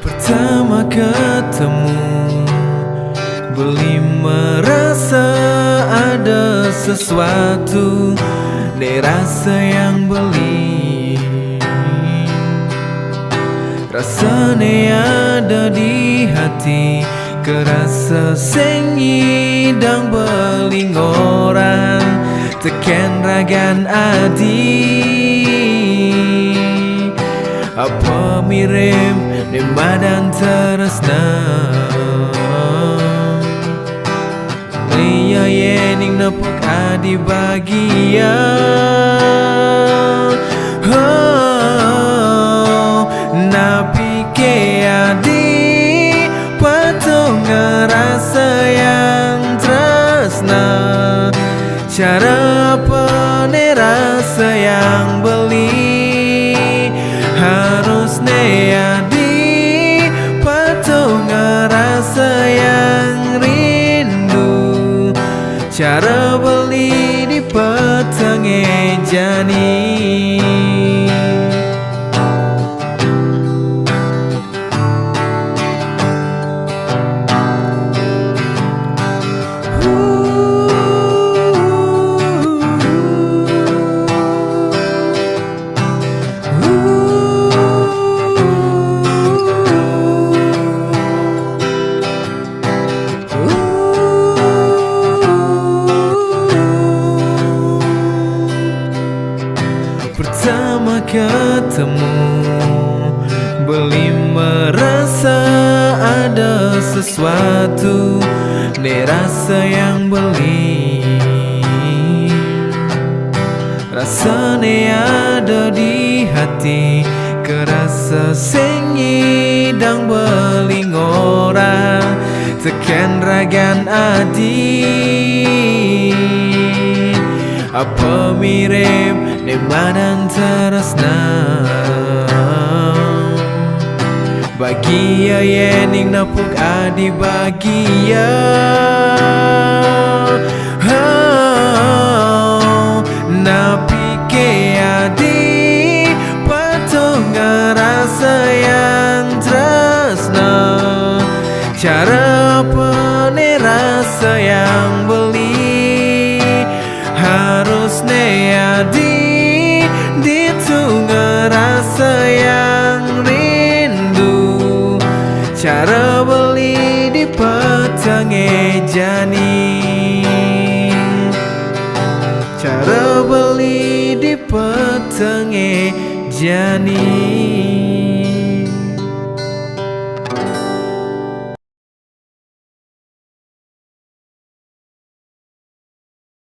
Pertama ketemu, beli merasa ada sesuatu, deh rasa yang beli. Rasanya ada di hati, kerasa sengidang beling orang, teken ragan adi. Apa mirip di badan teresna, Lia yening nepuk adi bagia. Napi ke adi patung ngerasa yang tresna, cara apa ne rasa yang beli, harus ne adi patung ngerasa yang rindu, cara beli di petenge jani. Pertama ketemu, beli merasa ada sesuatu, deh rasa yang beli. Rasanya ada di hati, kerasa sengidang beling orang, teken ragan adi. Apa mirip di badan teresna, bagia yening napuk adi bagia. Napi ke adi patung ngerasa yang tresna, cara apa ne rasa yang beli, harus ne adi ditunggu rasa yang rindu, cara beli di petenge jani, cara beli di petenge jani.